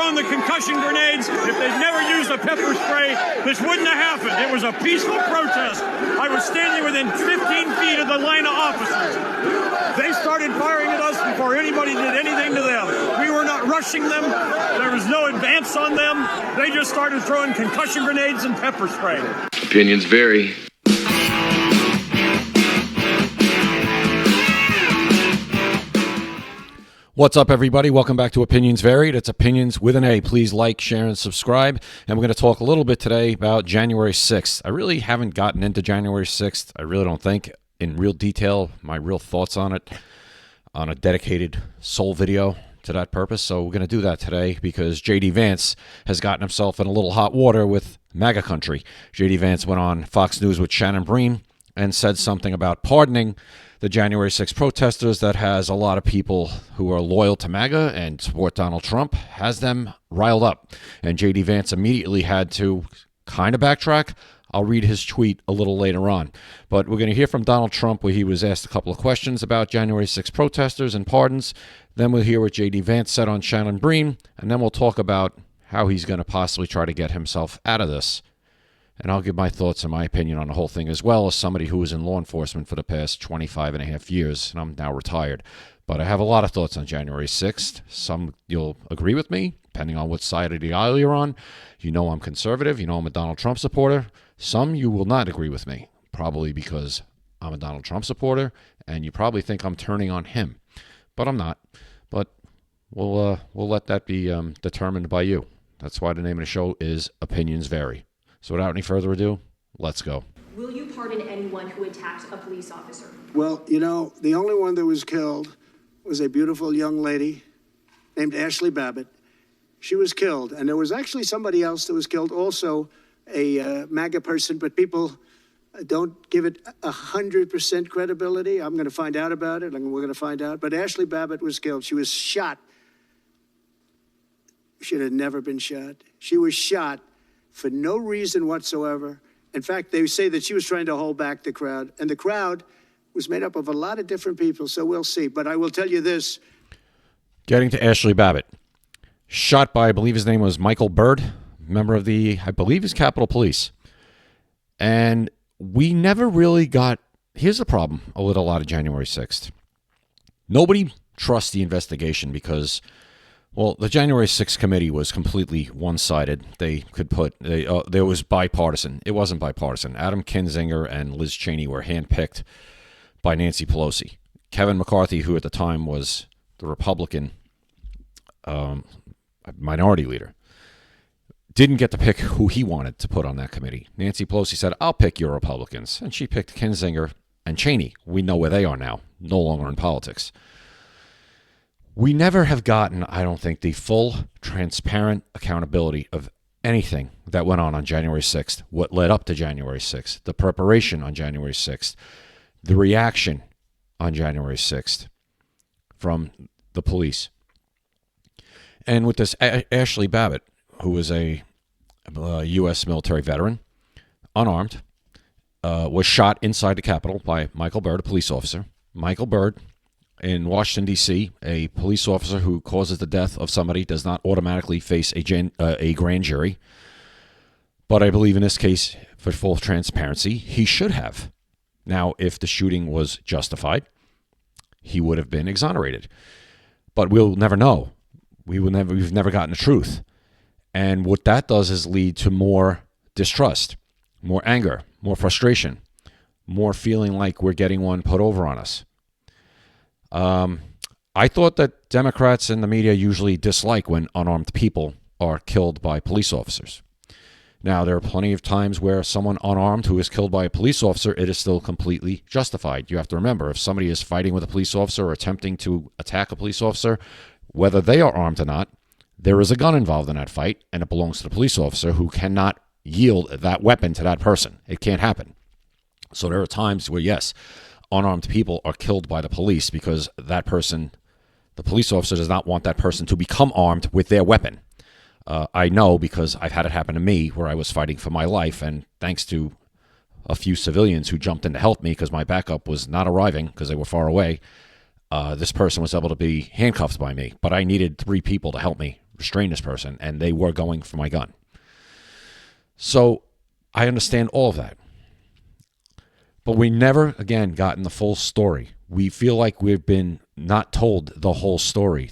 thrown the concussion grenades, if they'd never used a pepper spray, this wouldn't have happened. It was a peaceful protest. I was standing within 15 feet of the line of officers. They started firing at us before anybody did anything to them. We were not rushing them. There was no advance on them. They just started throwing concussion grenades and pepper spray. Opinions vary. What's up, everybody? Welcome back to Opinions Varied. It's Opinions with an A. Please like, share, and subscribe. And we're going to talk a little bit today about January 6th. I really haven't gotten into January 6th. I really don't think in real detail my real thoughts on it on a dedicated sole video to that purpose. So we're going to do that today because JD Vance has gotten himself in a little hot water with MAGA country. JD Vance went on Fox News with Shannon Bream and said something about pardoning the January 6th protesters that has a lot of people who are loyal to MAGA and support Donald Trump, has them riled up. And JD Vance immediately had to kind of backtrack. I'll read his tweet a little later on. But we're going to hear from Donald Trump, where he was asked a couple of questions about January 6th protesters and pardons. Then we'll hear what JD Vance said on Shannon Bream, and then we'll talk about how he's going to possibly try to get himself out of this. And I'll give my thoughts and my opinion on the whole thing, as well as somebody who was in law enforcement for the past 25 and a half years, and I'm now retired. But I have a lot of thoughts on January 6th. Some you'll agree with me, depending on what side of the aisle you're on. You know I'm conservative. You know I'm a Donald Trump supporter. Some you will not agree with me, probably because I'm a Donald Trump supporter, and you probably think I'm turning on him. But I'm not. But we'll let that be determined by you. That's why the name of the show is Opinions Vary. So without any further ado, let's go. Will you pardon anyone who attacked a police officer? Well, you know, the only one that was killed was a beautiful young lady named Ashley Babbitt. She was killed, and there was actually somebody else that was killed, also a MAGA person, but people don't give it 100% credibility. I'm going to find out about it, and we're going to find out. But Ashley Babbitt was killed. She was shot. Should have never been shot. She was shot for no reason whatsoever. In fact, they say that she was trying to hold back the crowd, and the crowd was made up of a lot of different people, so we'll see. But I will tell you this. Getting to Ashley Babbitt. Shot by, I believe his name was Michael Byrd, member of the, I believe his Capitol Police. And we never really got, here's the problem with a lot of January 6th. Nobody trusts the investigation because, well, the January 6th committee was completely one-sided. They could put, there was bipartisan. It wasn't bipartisan. Adam Kinzinger and Liz Cheney were handpicked by Nancy Pelosi. Kevin McCarthy, who at the time was the Republican minority leader, didn't get to pick who he wanted to put on that committee. Nancy Pelosi said, I'll pick your Republicans. And she picked Kinzinger and Cheney. We know where they are now, no longer in politics. We never have gotten, I don't think, the full, transparent accountability of anything that went on January 6th, what led up to January 6th, the preparation on January 6th, the reaction on January 6th from the police. And with this Ashley Babbitt, who was a U.S. military veteran, unarmed, was shot inside the Capitol by Michael Byrd, a police officer. Michael Byrd, in Washington, D.C., a police officer who causes the death of somebody does not automatically face a grand jury. But I believe in this case, for full transparency, he should have. Now, if the shooting was justified, he would have been exonerated. But we'll never know. We've never gotten the truth. And what that does is lead to more distrust, more anger, more frustration, more feeling like we're getting one put over on us. I thought that Democrats and the media usually dislike when unarmed people are killed by police officers. Now, there are plenty of times where someone unarmed who is killed by a police officer, it is still completely justified. You have to remember, if somebody is fighting with a police officer or attempting to attack a police officer, whether they are armed or not, there is a gun involved in that fight, and it belongs to the police officer who cannot yield that weapon to that person. It can't happen. So there are times where, yes, unarmed people are killed by the police because that person, the police officer, does not want that person to become armed with their weapon. I know because I've had it happen to me where I was fighting for my life, and thanks to a few civilians who jumped in to help me because my backup was not arriving because they were far away, this person was able to be handcuffed by me. But I needed 3 people to help me restrain this person, and they were going for my gun. So I understand all of that. But we never, again, gotten the full story. We feel like we've been not told the whole story.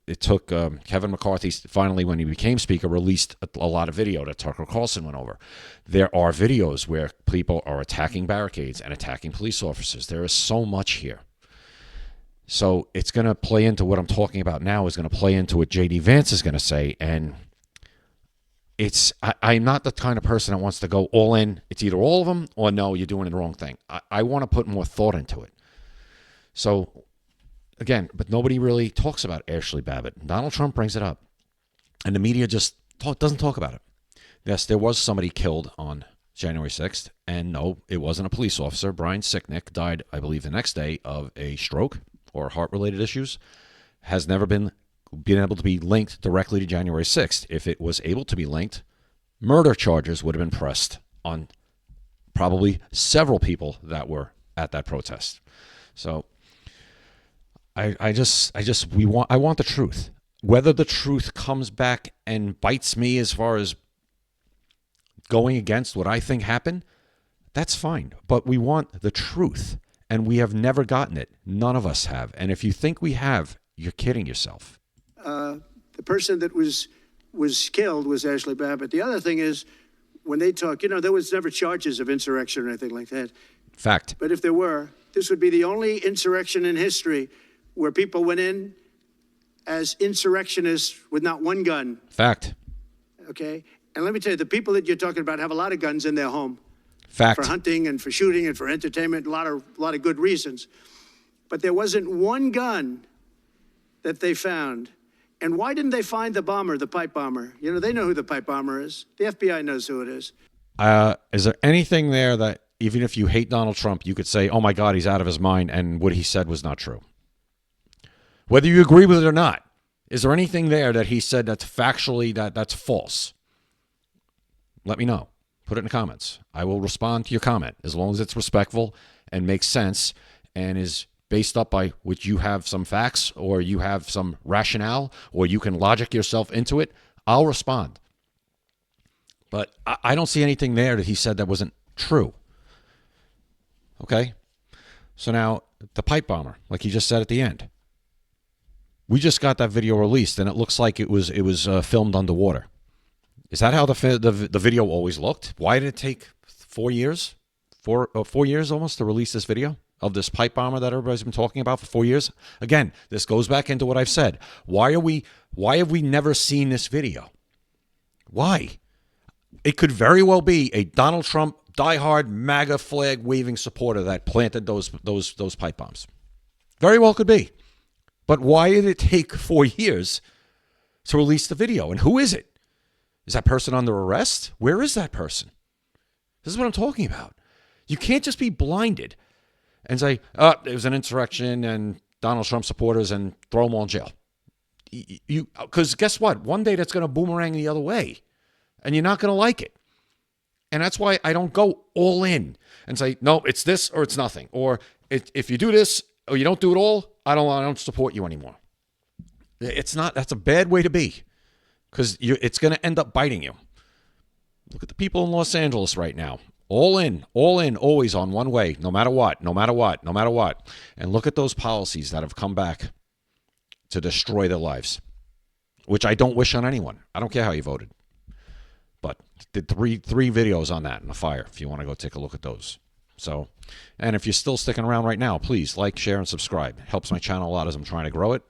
It took Kevin McCarthy, finally, when he became speaker, released a lot of video that Tucker Carlson went over. There are videos where people are attacking barricades and attacking police officers. There is so much here. So it's going to play into what I'm talking about now, is going to play into what JD Vance is going to say. And I'm not the kind of person that wants to go all in. It's either all of them or no, you're doing the wrong thing. I want to put more thought into it. So, again, but nobody really talks about Ashley Babbitt. Donald Trump brings it up, and the media just doesn't talk about it. Yes, there was somebody killed on January 6th, and no, it wasn't a police officer. Brian Sicknick died, I believe, the next day of a stroke or heart-related issues. Has never been able to be linked directly to January 6th. If it was able to be linked, murder charges would have been pressed on probably several people that were at that protest. So I want the truth. Whether the truth comes back and bites me as far as going against what I think happened, that's fine. But we want the truth, and we have never gotten it. None of us have. And if you think we have, you're kidding yourself. The person that was killed was Ashley Babbitt. The other thing is, when they talk, there was never charges of insurrection or anything like that. Fact. But if there were, this would be the only insurrection in history where people went in as insurrectionists with not one gun. Fact. Okay? And let me tell you, the people that you're talking about have a lot of guns in their home. Fact. For hunting and for shooting and for entertainment, a lot of good reasons. But there wasn't one gun that they found. And why didn't they find the bomber, the pipe bomber? They know who the pipe bomber is. The FBI knows who it is. Is there anything there that, even if you hate Donald Trump, you could say, oh my God, he's out of his mind, and what he said was not true? Whether you agree with it or not, is there anything there that he said that's factually that's false? Let me know. Put it in the comments. I will respond to your comment as long as it's respectful and makes sense and is based up by which you have some facts or you have some rationale or you can logic yourself into it. I'll respond. But I don't see anything there that he said that wasn't true. Okay? So now, the pipe bomber, like he just said at the end. We just got that video released, and it looks like it was filmed underwater. Is that how the video always looked? Why did it take 4 years? 4 years almost to release this video of this pipe bomber that everybody's been talking about for 4 years? Again, this goes back into what I've said. Why have we never seen this video? Why? It could very well be a Donald Trump diehard MAGA flag waving supporter that planted those pipe bombs. Very well could be. But why did it take 4 years to release the video? And who is it? Is that person under arrest? Where is that person? This is what I'm talking about. You can't just be blinded and say, oh, it was an insurrection and Donald Trump supporters and throw them all in jail. Because guess what? One day that's going to boomerang the other way and you're not going to like it. And that's why I don't go all in and say, no, it's this or it's nothing. Or if you do this or you don't do it all, I don't support you anymore. That's a bad way to be because it's going to end up biting you. Look at the people in Los Angeles right now. All in, always on one way, no matter what. And look at those policies that have come back to destroy their lives, which I don't wish on anyone. I don't care how you voted. But did three videos on that in the fire if you want to go take a look at those. So, and if you're still sticking around right now, please like, share, and subscribe. It helps my channel a lot as I'm trying to grow it.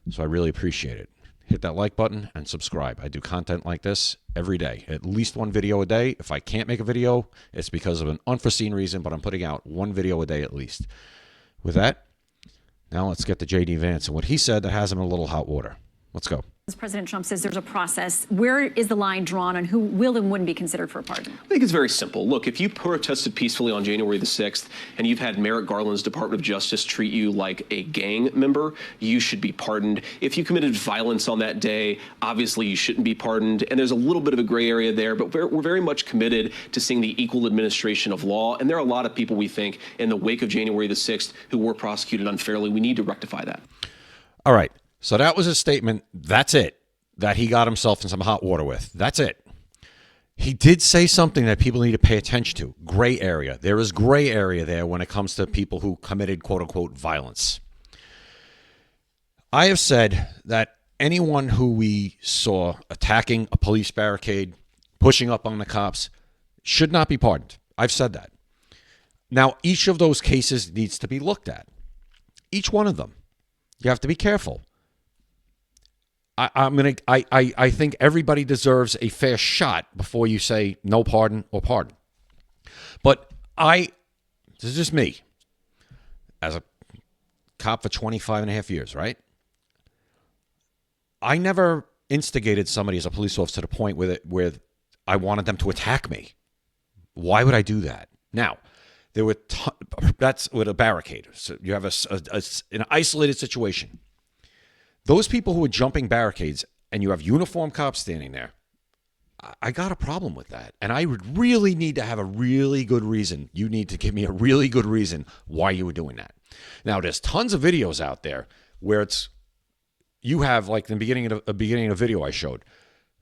So I really appreciate it. Hit that like button and subscribe. I do content like this every day, at least one video a day. If I can't make a video, it's because of an unforeseen reason, but I'm putting out one video a day at least. With that, now let's get to JD Vance and what he said that has him in a little hot water. Let's go. As President Trump says there's a process, where is the line drawn on who will and wouldn't be considered for a pardon? I think it's very simple. Look, if you protested peacefully on January the 6th and you've had Merrick Garland's Department of Justice treat you like a gang member, you should be pardoned. If you committed violence on that day, obviously you shouldn't be pardoned. And there's a little bit of a gray area there, but we're very much committed to seeing the equal administration of law. And there are a lot of people, we think, in the wake of January the 6th who were prosecuted unfairly. We need to rectify that. All right. So that was his statement. That's it. that he got himself in some hot water with. That's it. He did say something that people need to pay attention to. Gray area. There is gray area there when it comes to people who committed quote-unquote violence. I have said that anyone who we saw attacking a police barricade, pushing up on the cops, should not be pardoned. I've said that. Now, each of those cases needs to be looked at. Each one of them. You have to be careful. I think everybody deserves a fair shot before you say no pardon or pardon. But this is just me, as a cop for 25 and a half years, right? I never instigated somebody as a police officer to the point where I wanted them to attack me. Why would I do that? Now, there were that's with a barricade. So you have an isolated situation. Those people who are jumping barricades and you have uniformed cops standing there, I got a problem with that. And I would really need to have a really good reason. You need to give me a really good reason why you were doing that. Now, there's tons of videos out there where you have, like in the beginning of the video I showed,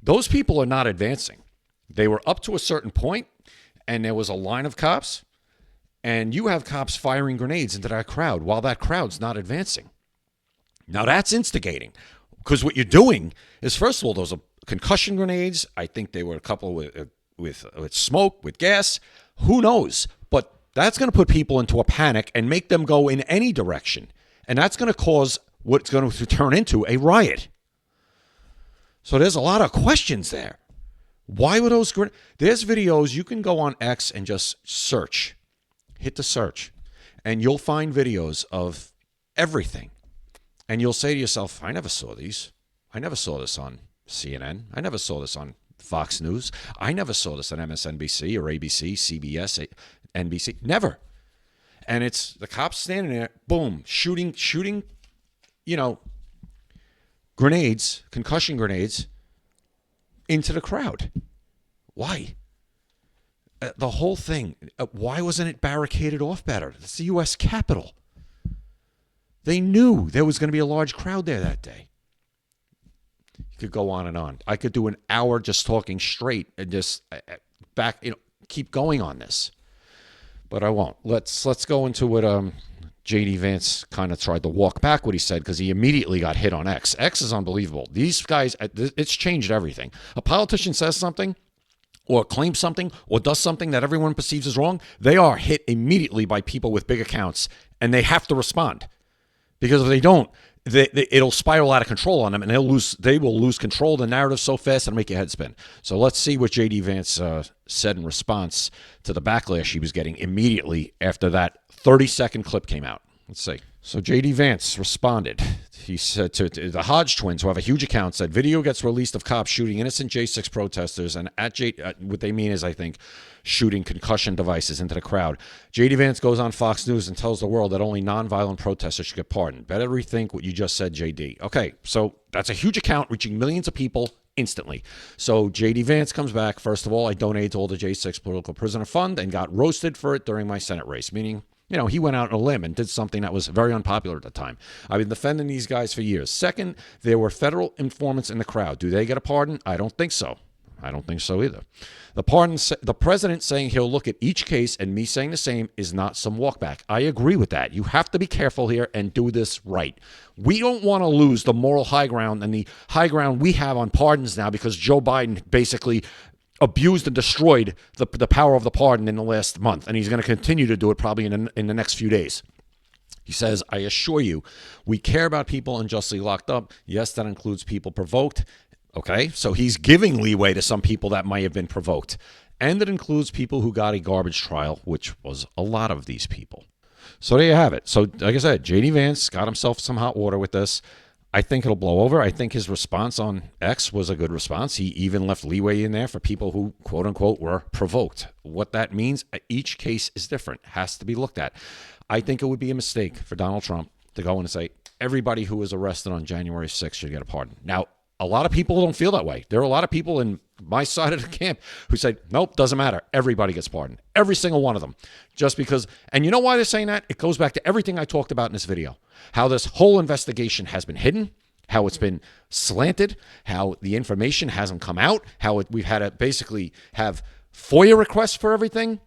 those people are not advancing. They were up to a certain point and there was a line of cops and you have cops firing grenades into that crowd while that crowd's not advancing. Now, that's instigating, because what you're doing is, first of all, those are concussion grenades. I think they were a couple with smoke, with gas. Who knows? But that's going to put people into a panic and make them go in any direction. And that's going to cause what's going to turn into a riot. So there's a lot of questions there. Why were those grenades? There's videos. You can go on X and just search. Hit the search. And you'll find videos of everything. And you'll say to yourself, I never saw these. I never saw this on CNN. I never saw this on Fox News. I never saw this on MSNBC or ABC, CBS, NBC. Never. And it's the cops standing there, boom, shooting, grenades, concussion grenades into the crowd. Why? The whole thing, why wasn't it barricaded off better? It's the U.S. Capitol. They knew there was going to be a large crowd there that day. You could go on and on. I could do an hour just talking straight and just keep going on this. But I won't. Let's go into what JD Vance kind of tried to walk back what he said, because he immediately got hit on X. X is unbelievable. These guys, it's changed everything. A politician says something or claims something or does something that everyone perceives as wrong, they are hit immediately by people with big accounts, and they have to respond. Because if they don't, it'll spiral out of control on them, and they will lose control of the narrative so fast it'll make your head spin. So let's see what JD Vance said in response to the backlash he was getting immediately after that 30-second clip came out. Let's see. So JD Vance responded. He said to the Hodge twins, who have a huge account, said, video gets released of cops shooting innocent J6 protesters, and what they mean is, I think, shooting concussion devices into the crowd. JD Vance goes on Fox News and tells the world that only nonviolent protesters should get pardoned. Better rethink what you just said, JD. Okay, so that's a huge account reaching millions of people instantly. So JD Vance comes back. First of all, I donated to all the J6 Political Prisoner Fund and got roasted for it during my Senate race, meaning, he went out on a limb and did something that was very unpopular at the time. I've been defending these guys for years. Second, there were federal informants in the crowd. Do they get a pardon? I don't think so. I don't think so either. The president saying he'll look at each case and me saying the same is not some walkback. I agree with that. You have to be careful here and do this right. We don't want to lose the moral high ground and the high ground we have on pardons now, because Joe Biden basically abused and destroyed the power of the pardon in the last month, and he's going to continue to do it probably in the next few days. He says, I assure you, we care about people unjustly locked up. Yes, that includes people provoked. Okay, so he's giving leeway to some people that might have been provoked. And it includes people who got a garbage trial, which was a lot of these people. So there you have it. So like I said, JD Vance got himself some hot water with this. I think it'll blow over. I think his response on X was a good response. He even left leeway in there for people who, quote unquote, were provoked. What that means, each case is different, has to be looked at. I think it would be a mistake for Donald Trump to go in and say, everybody who was arrested on January 6th should get a pardon. Now, a lot of people don't feel that way. There are a lot of people in my side of the camp who say, nope, doesn't matter. Everybody gets pardoned. Every single one of them. Just because, and you know why they're saying that? It goes back to everything I talked about in this video. How this whole investigation has been hidden. how it's been slanted, how the information hasn't come out, how we've had to basically have FOIA requests for everything,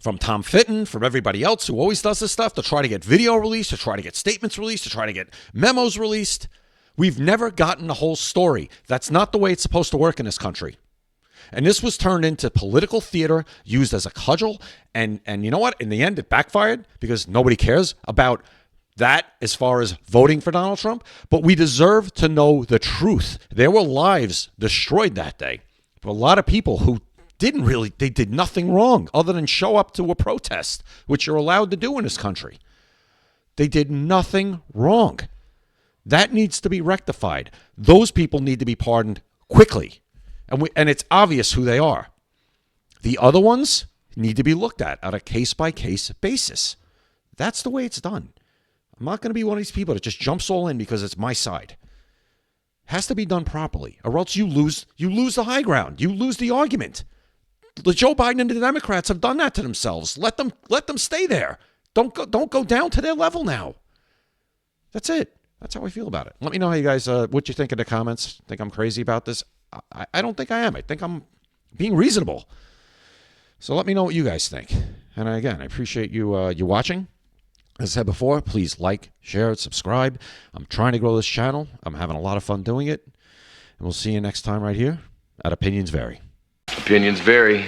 from Tom Fitton, from everybody else who always does this stuff, to try to get video released, to try to get statements released, to try to get memos released. We've never gotten the whole story. That's not the way it's supposed to work in this country. And this was turned into political theater, used as a cudgel. And you know what? In the end, it backfired because nobody cares about that as far as voting for Donald Trump. But we deserve to know the truth. There were lives destroyed that day. For a lot of people who they did nothing wrong other than show up to a protest, which you're allowed to do in this country. They did nothing wrong. That needs to be rectified. Those people need to be pardoned quickly. And it's obvious who they are. The other ones need to be looked at on a case-by-case basis. That's the way it's done. I'm not going to be one of these people that just jumps all in because it's my side. It has to be done properly, or else you lose the high ground. You lose the argument. The Joe Biden and the Democrats have done that to themselves. Let them stay there. Don't go down to their level now. That's it. That's how I feel about it. Let me know how you guys what you think in the comments. Think I'm crazy about this? I don't think I am. I think I'm being reasonable. So let me know what you guys think. And again, I appreciate you watching. As I said before, please like, share, subscribe. I'm trying to grow this channel. I'm having a lot of fun doing it. And we'll see you next time right here at Opinions Vary. Opinions vary.